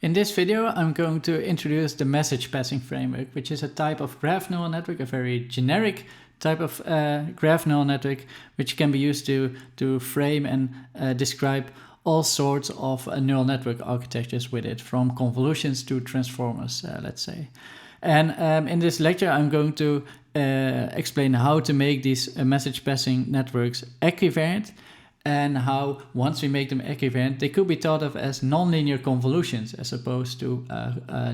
In this video, I'm going to introduce the message passing framework, which is a type of graph neural network, a very generic type of graph neural network, which can be used to frame and describe all sorts of neural network architectures with it, from convolutions to transformers, let's say. And in this lecture, I'm going to explain how to make these message passing networks equivariant, and how, once we make them equivariant, they could be thought of as nonlinear convolutions as opposed to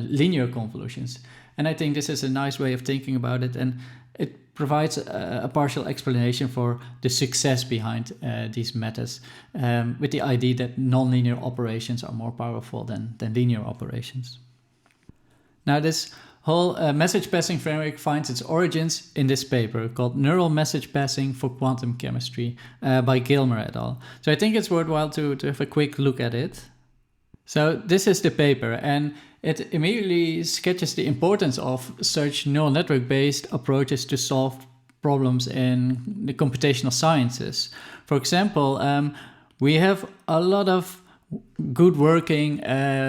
linear convolutions. And I think this is a nice way of thinking about it, and it provides a partial explanation for the success behind these methods, with the idea that nonlinear operations are more powerful than linear operations. Now, this whole message passing framework finds its origins in this paper called Neural Message Passing for Quantum Chemistry by Gilmer et al. So I think it's worthwhile to have a quick look at it. So this is the paper, and it immediately sketches the importance of such neural network-based approaches to solve problems in the computational sciences. For example, we have a lot of good working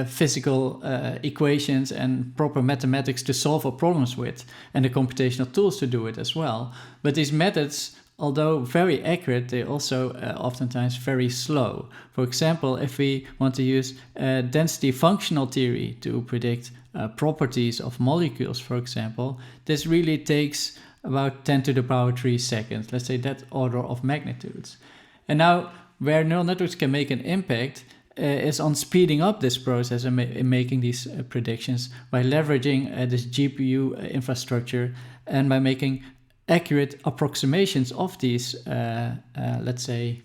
physical equations and proper mathematics to solve our problems with, and the computational tools to do it as well. But these methods, although very accurate, they're also oftentimes very slow. For example, if we want to use density functional theory to predict properties of molecules, for example, this really takes about 10 to the power 3 seconds, let's say that order of magnitudes. And now, where neural networks can make an impact is on speeding up this process and making these predictions by leveraging this GPU infrastructure, and by making accurate approximations of these, let's say,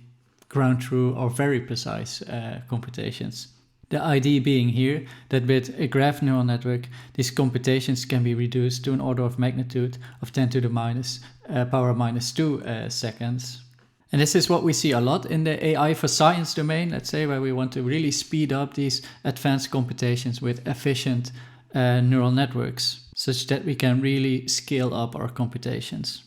ground truth or very precise computations. The idea being here that with a graph neural network, these computations can be reduced to an order of magnitude of 10 to the power minus 2 seconds. And this is what we see a lot in the AI for science domain, let's say, where we want to really speed up these advanced computations with efficient neural networks, such that we can really scale up our computations.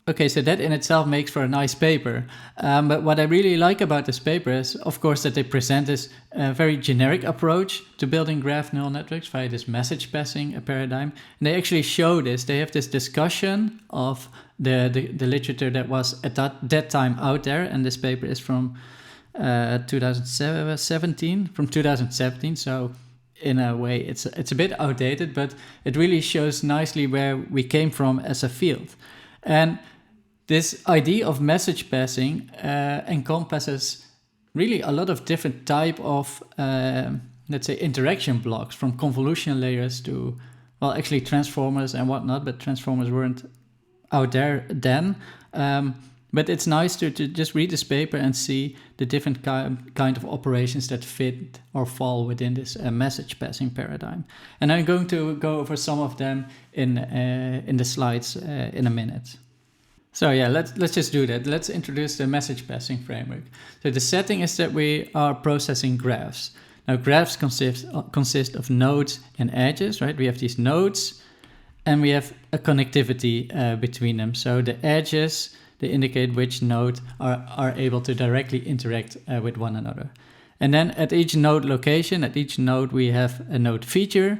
Okay, so that in itself makes for a nice paper. But what I really like about this paper is, of course, that they present this very generic approach to building graph neural networks via this message passing paradigm. And they actually show this. They have this discussion of the literature that was at that time out there. And this paper is from 2017. So in a way, it's a bit outdated, but it really shows nicely where we came from as a field. And this idea of message passing encompasses really a lot of different type of, let's say, interaction blocks, from convolution layers to, well, actually transformers and whatnot, but transformers weren't out there then. But it's nice to just read this paper and see the different kind of operations that fit or fall within this message passing paradigm. And I'm going to go over some of them in the slides in a minute. So yeah, let's just do that. Let's introduce the message passing framework. So the setting is that we are processing graphs. Now, graphs consist of nodes and edges, right? We have these nodes, and we have a connectivity between them. So the edges, they indicate which node are able to directly interact with one another. And then at each node location, at each node, we have a node feature,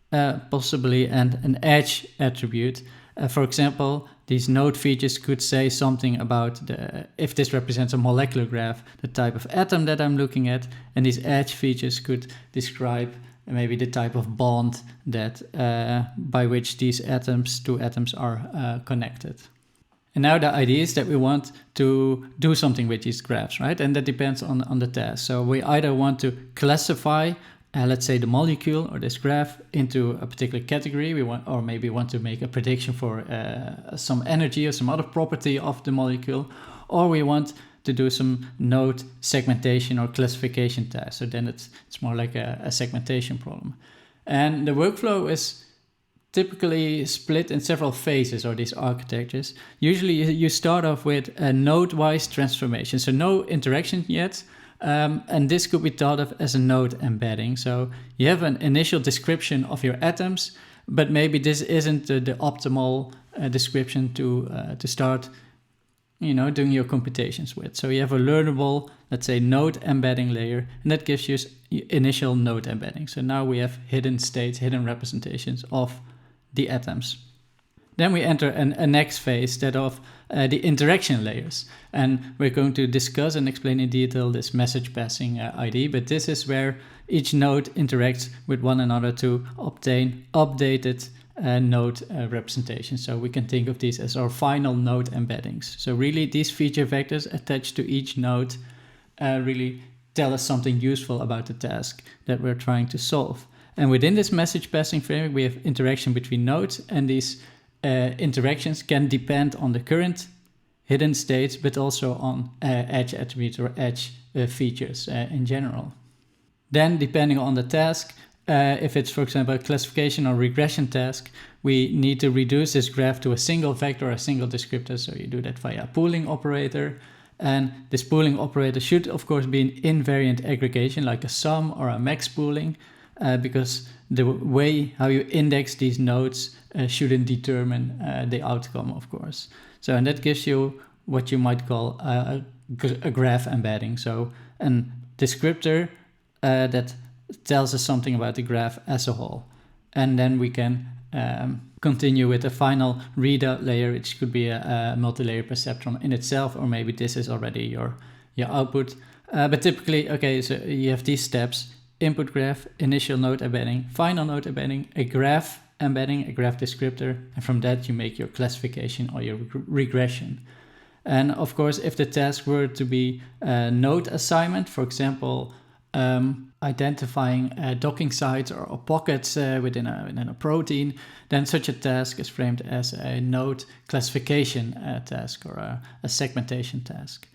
possibly, and an edge attribute. For example, these node features could say something about, if this represents a molecular graph, the type of atom that I'm looking at, and these edge features could describe maybe the type of bond that by which these two atoms are connected. And now the idea is that we want to do something with these graphs, right? And that depends on the task. So we either want to classify, let's say, the molecule or this graph into a particular category. Or maybe want to make a prediction for some energy or some other property of the molecule, or we want to do some node segmentation or classification task. So then it's more like a segmentation problem. And the workflow is typically split in several phases, or these architectures. Usually you start off with a node-wise transformation, so no interaction yet. And this could be thought of as a node embedding. So you have an initial description of your atoms, but maybe this isn't the optimal description to start doing your computations with. So you have a learnable, let's say, node embedding layer, and that gives you initial node embedding. So now we have hidden states, hidden representations of the atoms. Then we enter a next phase, that of the interaction layers. And we're going to discuss and explain in detail this message passing ID, but this is where each node interacts with one another to obtain updated node representation. So we can think of these as our final node embeddings. So really these feature vectors attached to each node really tell us something useful about the task that we're trying to solve. And within this message passing framework, we have interaction between nodes, and these interactions can depend on the current hidden states, but also on edge attributes or edge features in general. Then, depending on the task, if it's, for example, a classification or regression task, we need to reduce this graph to a single vector or a single descriptor. So you do that via a pooling operator. And this pooling operator should, of course, be an invariant aggregation, like a sum or a max pooling, because the way how you index these nodes shouldn't determine the outcome, of course. So, and that gives you what you might call a graph embedding. So, a descriptor that tells us something about the graph as a whole. And then we can continue with a final readout layer, which could be a multi-layer perceptron in itself, or maybe this is already your output. But typically, okay, so you have these steps: input graph, initial node embedding, final node embedding, a graph embedding, a graph descriptor, and from that you make your classification or your regression. And of course, if the task were to be a node assignment, for example, identifying docking sites or pockets within a protein, then such a task is framed as a node classification task or a segmentation task.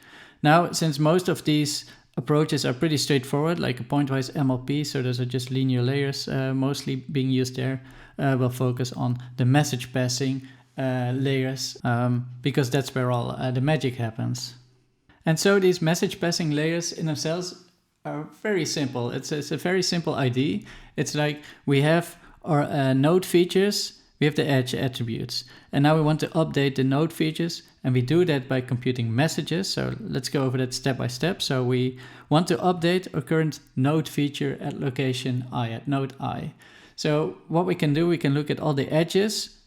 Now, since most of these approaches are pretty straightforward, like a pointwise MLP, so those are just linear layers mostly being used there, we'll focus on the message passing layers because that's where all the magic happens. And so these message passing layers in themselves are very simple. It's a very simple ID. It's like we have our node features, we have the edge attributes, and now we want to update the node features, and we do that by computing messages. So let's go over that step by step. So we want to update our current node feature at location I, at node I. So what we can do, we can look at all the edges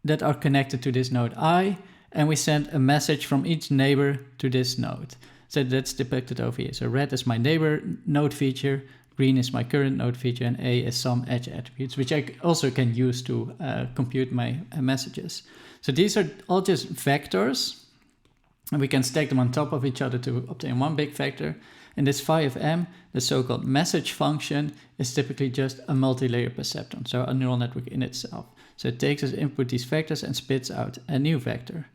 that are connected to this node I, and we send a message from each neighbor to this node. So that's depicted over here. So red is my neighbor node feature, green is my current node feature, and A is some edge attributes, which I also can use to compute my messages. So these are all just vectors, and we can stack them on top of each other to obtain one big vector. And this phi of m, the so-called message function, is typically just a multi-layer perceptron, so a neural network in itself. So it takes as input these vectors and spits out a new vector.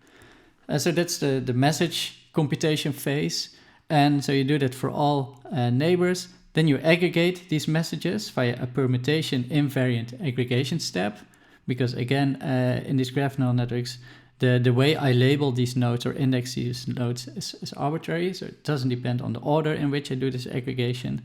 So that's the message computation phase. And so you do that for all neighbors. Then you aggregate these messages via a permutation invariant aggregation step. Because again, in these graph neural networks, the way I label these nodes or index these nodes is arbitrary. So it doesn't depend on the order in which I do this aggregation.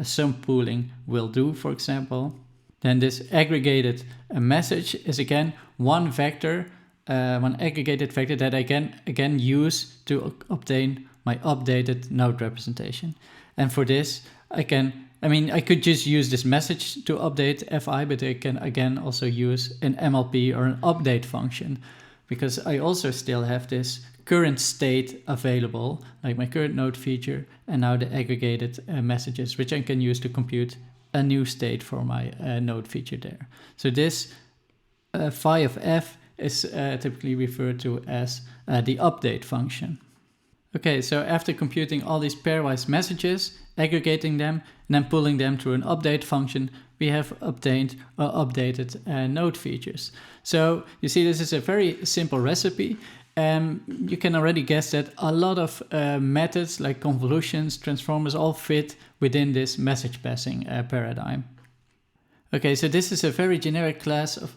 Some pooling will do, for example. Then this aggregated message is again one vector, one aggregated vector that I can again use to obtain my updated node representation. And for this, I could just use this message to update fi, but I can again also use an MLP or an update function, because I also still have this current state available, like my current node feature, and now the aggregated messages, which I can use to compute a new state for my node feature there. So this phi of f is typically referred to as the update function. Okay, so after computing all these pairwise messages, aggregating them, and then pulling them through an update function, we have obtained updated node features. So you see, this is a very simple recipe. You can already guess that a lot of methods like convolutions, transformers all fit within this message passing paradigm. Okay, so this is a very generic class of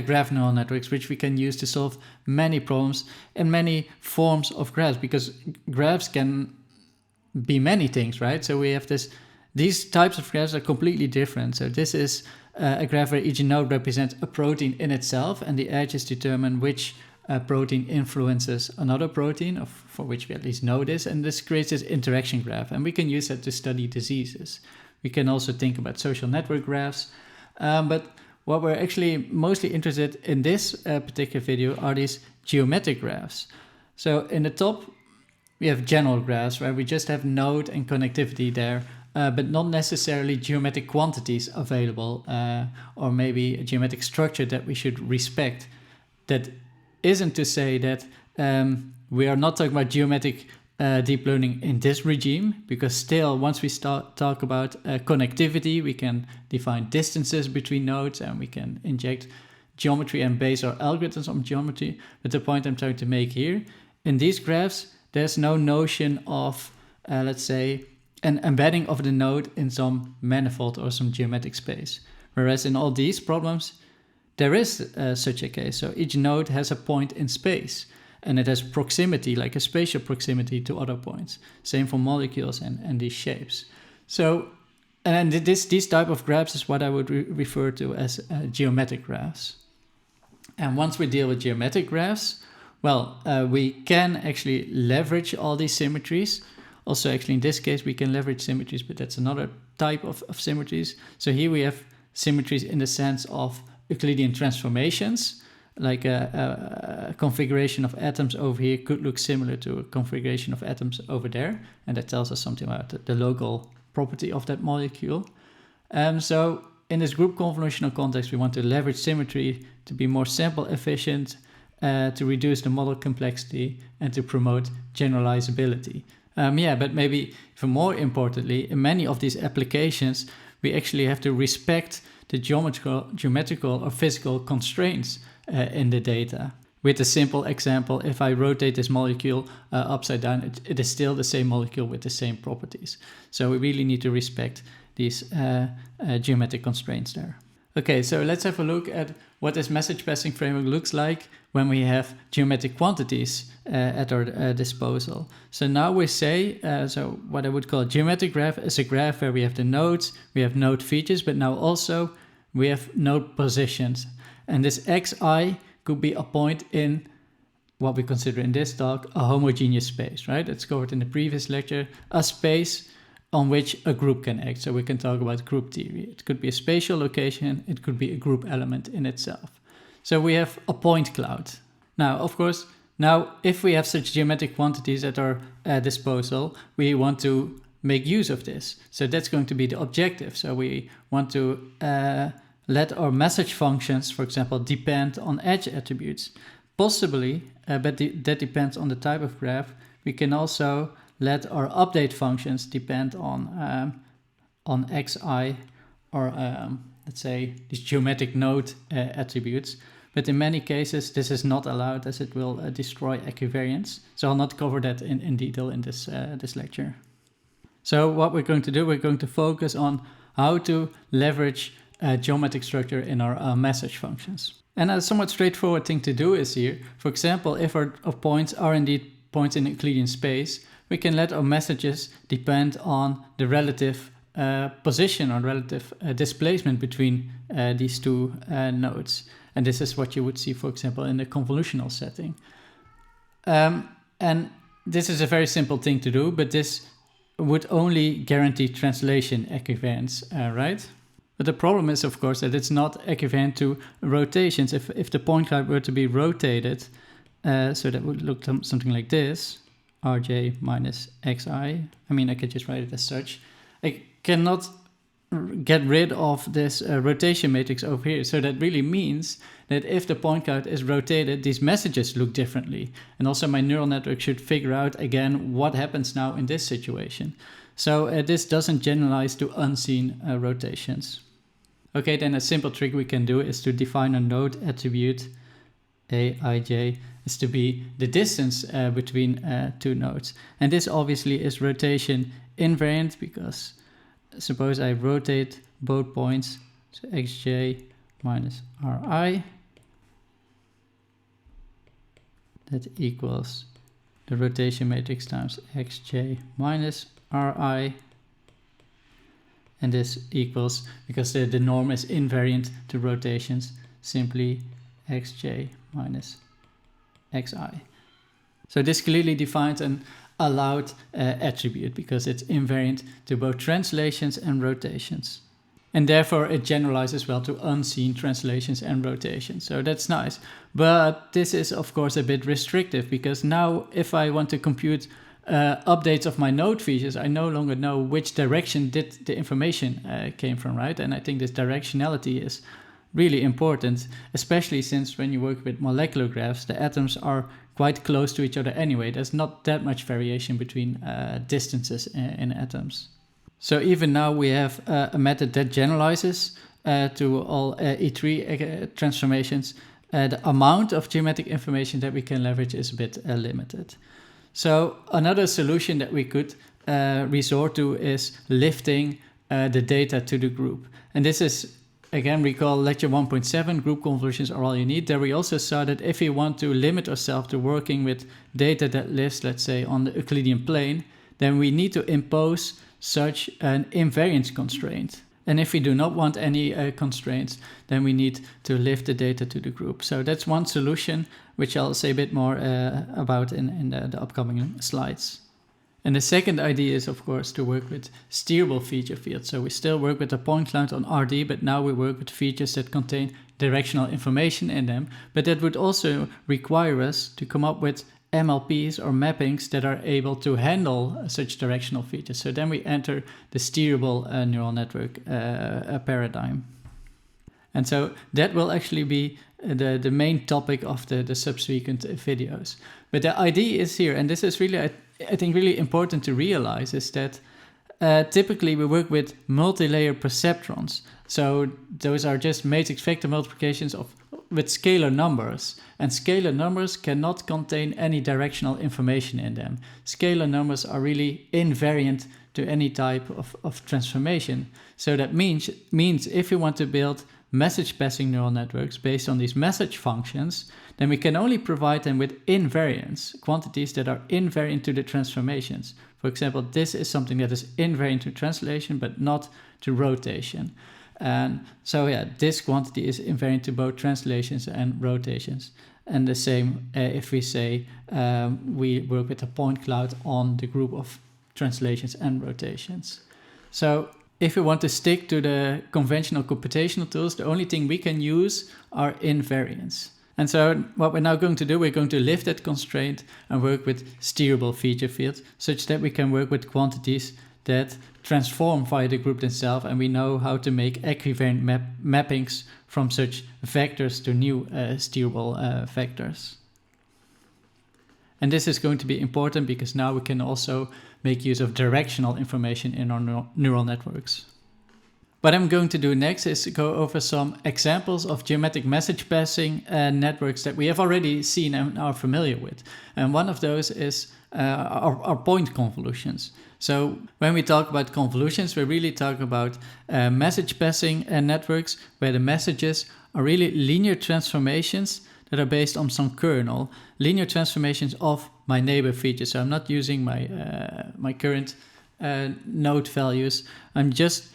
graph neural networks which we can use to solve many problems and many forms of graphs, because graphs can be many things, right? So we have these types of graphs are completely different. So this is a graph where each node represents a protein in itself, and the edges determine which protein influences another protein, for which we at least know this, and this creates this interaction graph, and we can use that to study diseases. We can also think about social network graphs, but what we're actually mostly interested in this particular video are these geometric graphs. So in the top, we have general graphs where we just have node and connectivity there, but not necessarily geometric quantities available, or maybe a geometric structure that we should respect. That isn't to say that we are not talking about geometric deep learning in this regime, because still, once we talk about connectivity, we can define distances between nodes and we can inject geometry and base our algorithms on geometry. But the point I'm trying to make here, in these graphs, there's no notion of, let's say, an embedding of the node in some manifold or some geometric space. Whereas in all these problems, there is such a case. So each node has a point in space, and it has proximity, like a spatial proximity to other points. Same for molecules and these shapes. So, and these type of graphs is what I would refer to as geometric graphs. And once we deal with geometric graphs, well, we can actually leverage all these symmetries. Also, actually, in this case, we can leverage symmetries, but that's another type of symmetries. So here we have symmetries in the sense of Euclidean transformations, like a configuration of atoms over here could look similar to a configuration of atoms over there, and that tells us something about the local property of that molecule. So in this group convolutional context, we want to leverage symmetry to be more sample efficient, to reduce the model complexity, and to promote generalizability. But maybe even more importantly, in many of these applications, we actually have to respect the geometrical or physical constraints in the data. With a simple example, if I rotate this molecule upside down, it is still the same molecule with the same properties. So we really need to respect these geometric constraints there. Okay, so let's have a look at what this message passing framework looks like when we have geometric quantities at our disposal. So now we say, so what I would call a geometric graph is a graph where we have the nodes, we have node features, but now also we have node positions. And this xi could be a point in what we consider in this talk a homogeneous space, right? It's covered in the previous lecture, a space on which a group can act. So we can talk about group theory. It could be a spatial location, it could be a group element in itself. So we have a point cloud. Now, of course, if we have such geometric quantities at our disposal, we want to make use of this. So that's going to be the objective. So we want to let our message functions, for example, depend on edge attributes. Possibly, but that depends on the type of graph. We can also let our update functions depend on xi or let's say these geometric node attributes. But in many cases, this is not allowed as it will destroy equivariance. So I'll not cover that in detail in this lecture. So what we're going to do, we're going to focus on how to leverage geometric structure in our message functions. And a somewhat straightforward thing to do is here, for example, if our points are indeed points in Euclidean space, we can let our messages depend on the relative position or relative displacement between these two nodes. And this is what you would see, for example, in the convolutional setting. And this is a very simple thing to do, but this would only guarantee translation equivariance, right? But the problem is, of course, that it's not equivalent to rotations. If the point cloud were to be rotated, so that would look something like this, rj minus xi. I mean, I could just write it as such. I cannot get rid of this rotation matrix over here. So that really means that if the point cloud is rotated, these messages look differently. And also my neural network should figure out again what happens now in this situation. So this doesn't generalize to unseen rotations. Okay, then a simple trick we can do is to define a node attribute, aij, is to be the distance between two nodes. And this obviously is rotation invariant because suppose I rotate both points, so xj minus ri, that equals the rotation matrix times xj minus ri. And this equals, because the norm is invariant to rotations, simply xj minus xi. So this clearly defines an allowed attribute because it's invariant to both translations and rotations. And therefore it generalizes well to unseen translations and rotations. So that's nice. But this is of course a bit restrictive because now if I want to compute updates of my node features, I no longer know which direction did the information came from, right? And I think this directionality is really important, especially since when you work with molecular graphs, the atoms are quite close to each other anyway. There's not that much variation between distances in atoms. So even now we have a method that generalizes to all E3 transformations. The amount of geometric information that we can leverage is a bit limited. So another solution that we could resort to is lifting the data to the group. And this is, again, recall lecture 1.7, group convolutions are all you need. There we also saw that if we want to limit ourselves to working with data that lives, let's say, on the Euclidean plane, then we need to impose such an invariance constraint. And if we do not want any constraints, then we need to lift the data to the group. So that's one solution, which I'll say a bit more about in the upcoming slides. And the second idea is, of course, to work with steerable feature fields. So we still work with a point cloud on RD, but now we work with features that contain directional information in them. But that would also require us to come up with MLPs or mappings that are able to handle such directional features. So then we enter the steerable neural network paradigm. And so that will actually be the main topic of the subsequent videos. But the idea is here, and this is really, I think, really important to realize, is that typically we work with multi-layer perceptrons. So those are just matrix vector multiplications with scalar numbers. And scalar numbers cannot contain any directional information in them. Scalar numbers are really invariant to any type of transformation. So that means if you want to build message passing neural networks based on these message functions, then we can only provide them with invariants, quantities that are invariant to the transformations. For example, this is something that is invariant to translation, but not to rotation. And so yeah, this quantity is invariant to both translations and rotations. And the same if we say we work with a point cloud on the group of translations and rotations. So if we want to stick to the conventional computational tools, the only thing we can use are invariants. And so what we're now going to do, we're going to lift that constraint and work with steerable feature fields, such that we can work with quantities that transform via the group themselves, and we know how to make equivariant mappings from such vectors to new steerable vectors. And this is going to be important because now we can also make use of directional information in our neural networks. What I'm going to do next is go over some examples of geometric message passing networks that we have already seen and are familiar with. And one of those is our point convolutions. So when we talk about convolutions, we really talk about message passing networks where the messages are really linear transformations that are based on some kernel, linear transformations of my neighbor features. So I'm not using my current node values. I'm just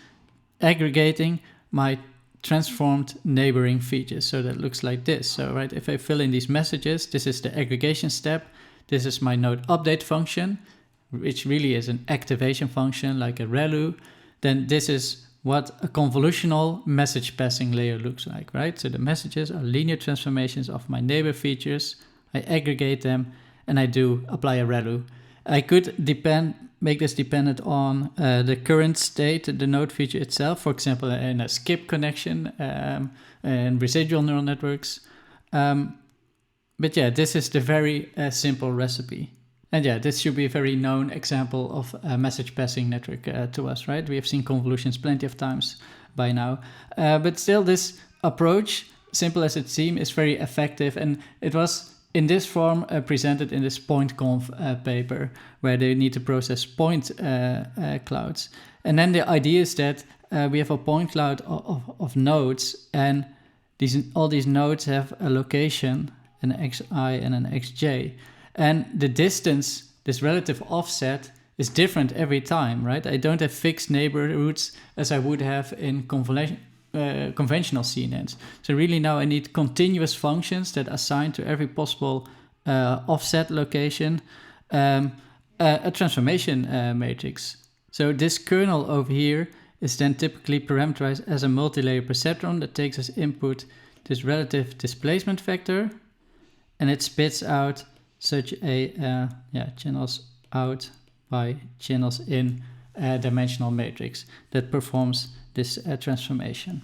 aggregating my transformed neighboring features. So that looks like this. So right, if I fill in these messages, this is the aggregation step. This is my node update function, which really is an activation function like a ReLU. Then this is what a convolutional message passing layer looks like, right? So the messages are linear transformations of my neighbor features. I aggregate them and I do apply a ReLU. I could make this dependent on the current state, the node feature itself, for example, in a skip connection and residual neural networks. But yeah, this is the very simple recipe. And yeah, this should be a very known example of a message passing network to us, right? We have seen convolutions plenty of times by now. But still, this approach, simple as it seems, is very effective. And it was in this form presented in this PointConv paper, where they need to process point clouds. And then the idea is that we have a point cloud of nodes, and all these nodes have a location, an xi and an xj. And the distance, this relative offset, is different every time, right? I don't have fixed neighborhoods as I would have in conventional CNNs. So really now I need continuous functions that assign to every possible offset location, a transformation matrix. So this kernel over here is then typically parameterized as a multi-layer perceptron that takes as input this relative displacement vector, and it spits out such a channels out by channels in dimensional matrix that performs this transformation.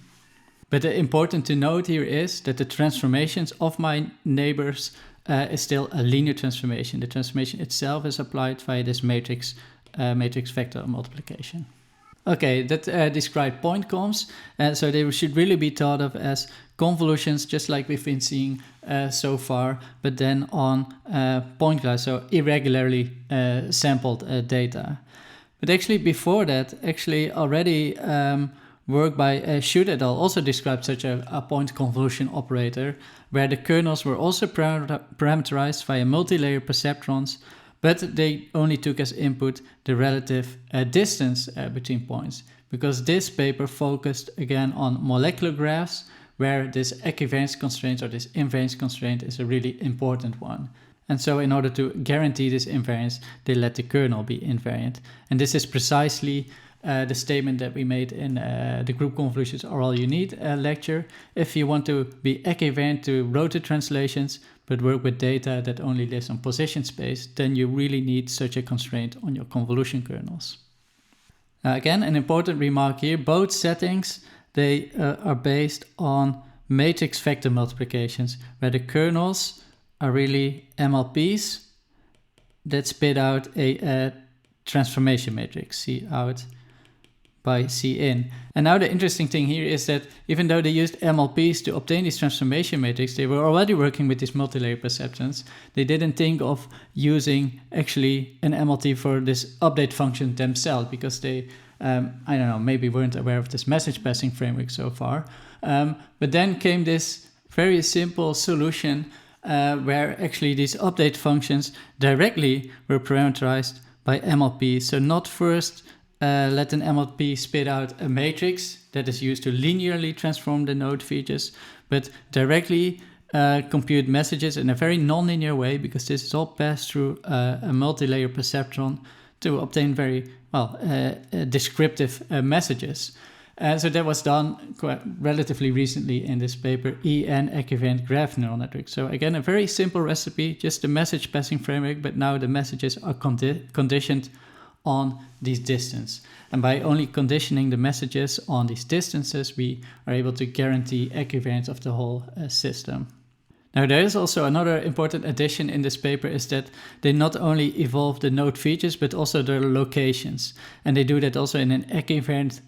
But important to note here is that the transformations of my neighbors is still a linear transformation. The transformation itself is applied via this matrix vector multiplication. Okay, that described point convs, so they should really be thought of as convolutions, just like we've been seeing so far, but then on point cloud, so irregularly sampled data. But actually before that, already work by Shoot et al. Also described such a point convolution operator, where the kernels were also parameterized via multi-layer perceptrons, but they only took as input the relative distance between points, because this paper focused again on molecular graphs, where this equivariance constraint or this invariance constraint is a really important one. And so in order to guarantee this invariance, they let the kernel be invariant. And this is precisely the statement that we made in the group convolutions are all you need lecture. If you want to be equivariant to rotor translations, but work with data that only lives on position space, then you really need such a constraint on your convolution kernels. Again, an important remark here, both settings, they are based on matrix vector multiplications, where the kernels are really MLPs that spit out a transformation matrix, C out by C in. And now the interesting thing here is that even though they used MLPs to obtain this transformation matrix, they were already working with these multi-layer perceptrons. They didn't think of using actually an MLT for this update function themselves, because they, maybe weren't aware of this message passing framework so far. But then came this very simple solution where actually these update functions directly were parameterized by MLP. So not first let an MLP spit out a matrix that is used to linearly transform the node features, but directly compute messages in a very nonlinear way, because this is all passed through a multi-layer perceptron to obtain very descriptive messages. So that was done quite relatively recently in this paper, EN equivariant graph neural network. So again, a very simple recipe, just a message passing framework, but now the messages are conditioned on these distance. And by only conditioning the messages on these distances, we are able to guarantee equivariance of the whole system. Now, there is also another important addition in this paper, is that they not only evolve the node features, but also their locations. And they do that also in an equivariant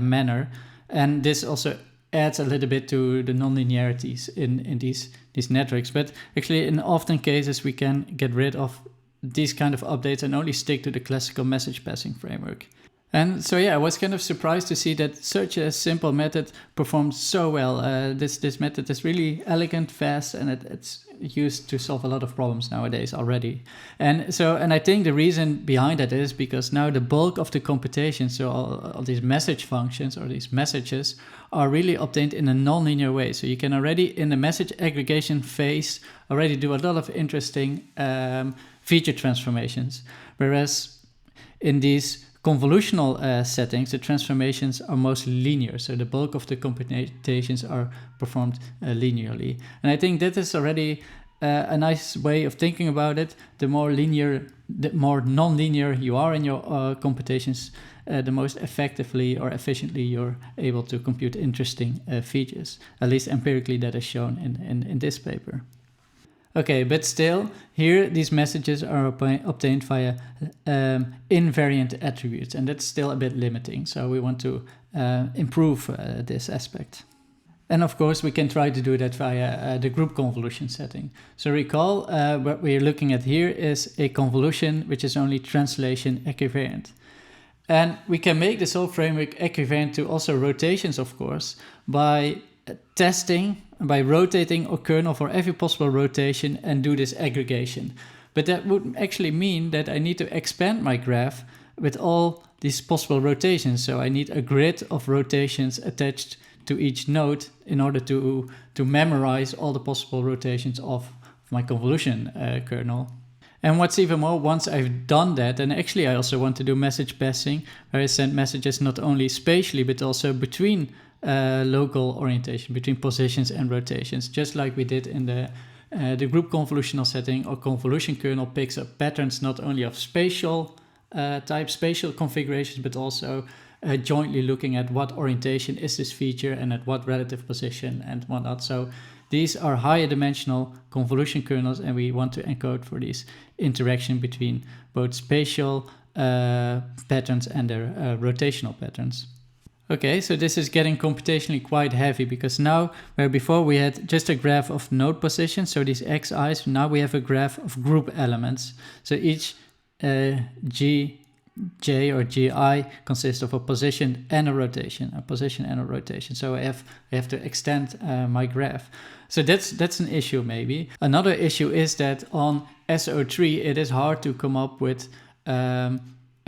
manner. And this also adds a little bit to the nonlinearities in these networks. But actually, in often cases, we can get rid of these kind of updates and only stick to the classical message passing framework. And so I was kind of surprised to see that such a simple method performs so well. This method is really elegant, fast, and it's used to solve a lot of problems nowadays already. And I think the reason behind that is because now the bulk of the computation, so all these message functions or these messages, are really obtained in a nonlinear way. So you can already, in the message aggregation phase, already do a lot of interesting feature transformations. Whereas in these convolutional settings, the transformations are mostly linear, so the bulk of the computations are performed linearly. And I think that is already a nice way of thinking about it. The more non-linear you are in your computations, the most effectively or efficiently you're able to compute interesting features. At least empirically, that is shown in this paper. Okay, but still, here these messages are obtained via invariant attributes, and that's still a bit limiting. So we want to improve this aspect. And of course, we can try to do that via the group convolution setting. So recall, what we're looking at here is a convolution which is only translation equivariant. And we can make this whole framework equivariant to also rotations, of course, by testing, by rotating a kernel for every possible rotation and do this aggregation. But that would actually mean that I need to expand my graph with all these possible rotations. So I need a grid of rotations attached to each node in order to memorize all the possible rotations of, my convolution kernel. And what's even more, once I've done that, and actually I also want to do message passing, where I send messages not only spatially, but also between local orientation, between positions and rotations, just like we did in the group convolutional setting. Our convolution kernel picks up patterns not only of spatial spatial configurations, but also jointly looking at what orientation is this feature and at what relative position and whatnot. So these are higher dimensional convolution kernels, and we want to encode for these interaction between both spatial patterns and their rotational patterns. Okay, so this is getting computationally quite heavy, because now, where before we had just a graph of node positions, so these xi's, now we have a graph of group elements. So each G, J or Gi consists of a position and a rotation, So I have to extend my graph. So that's an issue maybe. Another issue is that on SO3 it is hard to come up with a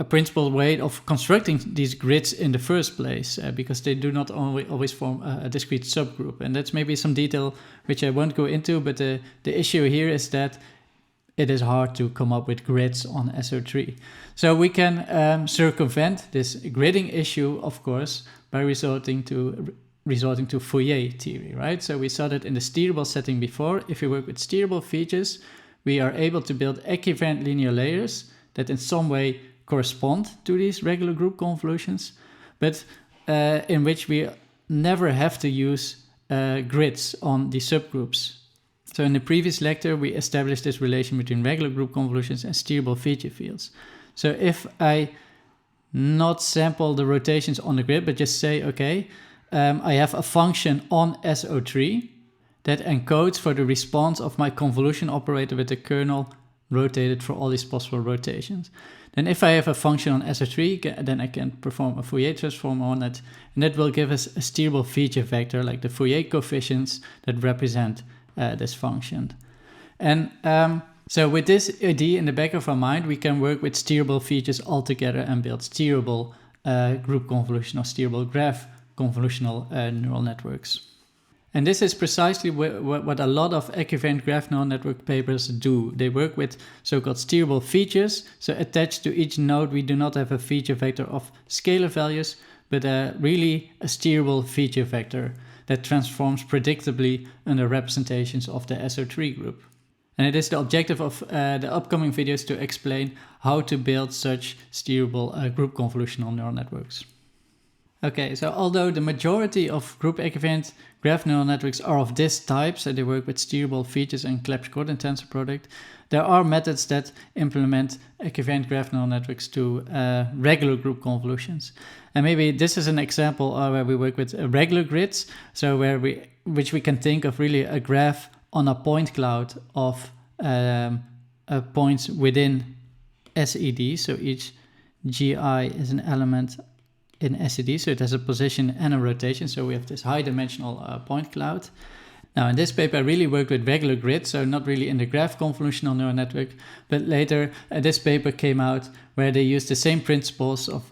principled way of constructing these grids in the first place, because they do not always form a discrete subgroup. And that's maybe some detail which I won't go into, but the issue here is that it is hard to come up with grids on SO3. So we can circumvent this gridding issue, of course, by resorting to Fourier theory, right? So we saw that in the steerable setting before. If we work with steerable features, we are able to build equivariant linear layers that in some way correspond to these regular group convolutions, but in which we never have to use grids on the subgroups. So in the previous lecture, we established this relation between regular group convolutions and steerable feature fields. So if I not sample the rotations on the grid, but just say, okay, I have a function on SO3 that encodes for the response of my convolution operator with the kernel rotated for all these possible rotations. Then if I have a function on SO3, then I can perform a Fourier transform on it, and that will give us a steerable feature vector, like the Fourier coefficients that represent this function. And so with this idea in the back of our mind, we can work with steerable features altogether and build steerable group convolution or steerable graph convolutional neural networks. And this is precisely what a lot of equivariant graph neural network papers do. They work with so-called steerable features. So attached to each node, we do not have a feature vector of scalar values, but really a steerable feature vector that transforms predictably under representations of the SO3 group. And it is the objective of the upcoming videos to explain how to build such steerable group convolutional neural networks. Okay, so although the majority of group equivariant graph neural networks are of this type, so they work with steerable features and Clebsch-Gordon tensor product, there are methods that implement equivariant graph neural networks to regular group convolutions. And maybe this is an example where we work with regular grids, so which we can think of really a graph on a point cloud of points within SED. So each GI is an element in SED, so it has a position and a rotation. So we have this high dimensional point cloud. Now in this paper I really worked with regular grids, so not really in the graph convolutional neural network, but later this paper came out where they used the same principles of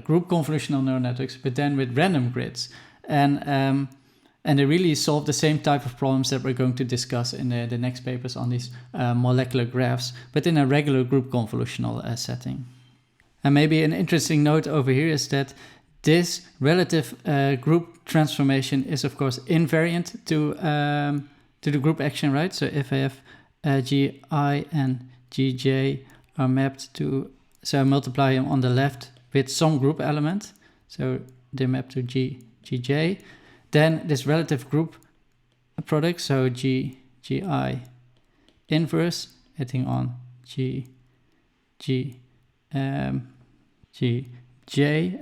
group convolutional neural networks, but then with random grids. And they really solved the same type of problems that we're going to discuss in the next papers on these molecular graphs, but in a regular group convolutional setting. And maybe an interesting note over here is that this relative group transformation is of course invariant to the group action, right? So if I have Gi and Gj are mapped to, so I multiply them on the left with some group element, so they map to Gj, then this relative group product, so Gi inverse hitting on Gj,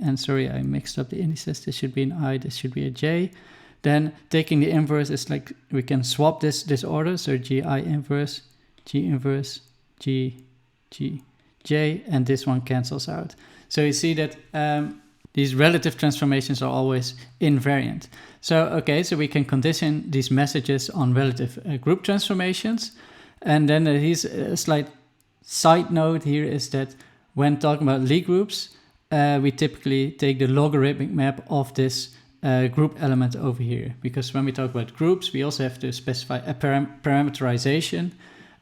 and sorry, I mixed up the indices. This should be an I, this should be a J. Then taking the inverse is like we can swap this order. So Gi inverse, G inverse, J, and this one cancels out. So you see that these relative transformations are always invariant. So okay, so we can condition these messages on relative group transformations. And then here's a slight side note here is that when talking about Lie groups, we typically take the logarithmic map of this group element over here, because when we talk about groups, we also have to specify a parameterization.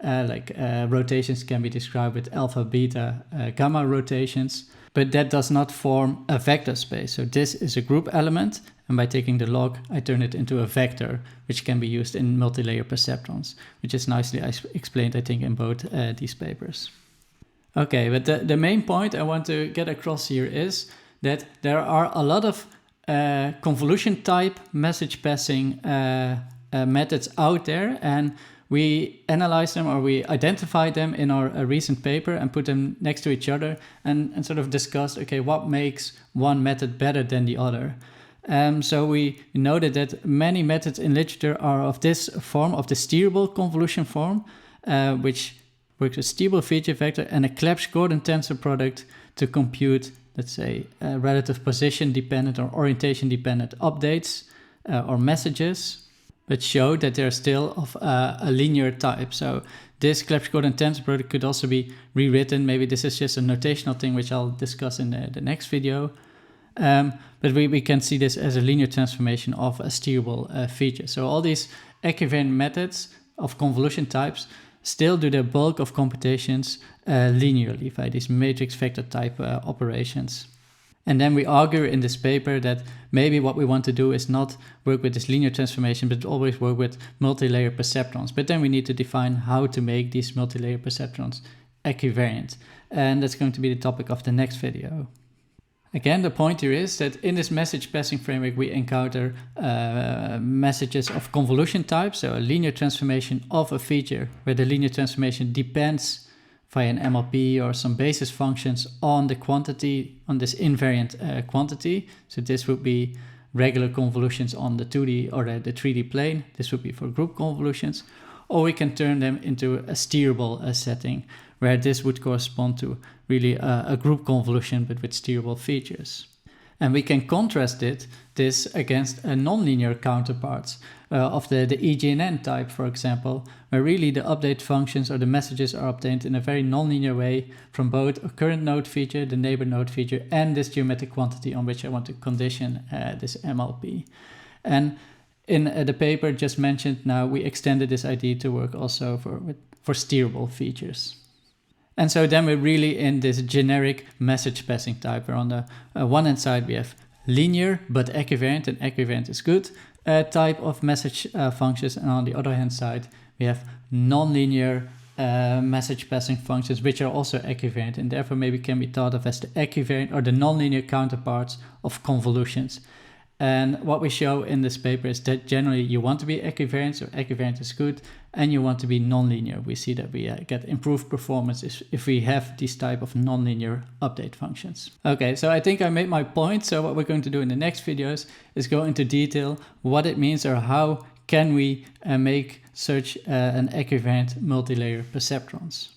Rotations can be described with alpha, beta, gamma rotations, but that does not form a vector space. So this is a group element, and by taking the log, I turn it into a vector, which can be used in multi-layer perceptrons, which is nicely explained, I think, in both these papers. Okay, but the main point I want to get across here is that there are a lot of convolution type message passing methods out there, and we analyze them, or we identify them in our recent paper and put them next to each other and sort of discuss, okay, what makes one method better than the other. So we noted that many methods in literature are of this form, of the steerable convolution form, which works with steerable feature vector and a Clebsch-Gordon tensor product to compute, let's say, relative position dependent or orientation dependent updates or messages, but show that they're still of a linear type. So this Clebsch-Gordon tensor product could also be rewritten. Maybe this is just a notational thing, which I'll discuss in the next video. But we can see this as a linear transformation of a steerable feature. So all these equivariant methods of convolution types still do the bulk of computations linearly via these matrix vector type operations. And then we argue in this paper that maybe what we want to do is not work with this linear transformation, but always work with multi-layer perceptrons. But then we need to define how to make these multi-layer perceptrons equivariant. And that's going to be the topic of the next video. Again, the point here is that in this message passing framework, we encounter messages of convolution type, so a linear transformation of a feature where the linear transformation depends via an MLP or some basis functions on the quantity, on this invariant quantity. So this would be regular convolutions on the 2D or the 3D plane. This would be for group convolutions. Or we can turn them into a steerable setting, where this would correspond to really a group convolution, but with steerable features. And we can contrast this against a nonlinear counterparts of the EGNN type, for example, where really the update functions or the messages are obtained in a very nonlinear way from both a current node feature, the neighbor node feature, and this geometric quantity on which I want to condition this MLP. And in the paper just mentioned now, we extended this idea to work also for steerable features. And so then we're really in this generic message passing type, where on the one hand side we have linear but equivariant, and equivariant is good, type of message functions, and on the other hand side we have nonlinear message passing functions, which are also equivariant, and therefore maybe can be thought of as the equivariant or the nonlinear counterparts of convolutions. And what we show in this paper is that generally you want to be equivariant, so equivariant is good, and you want to be nonlinear. We see that we get improved performance if we have these type of nonlinear update functions. Okay, so I think I made my point. So what we're going to do in the next videos is go into detail what it means, or how can we make such an equivariant multi-layer perceptrons.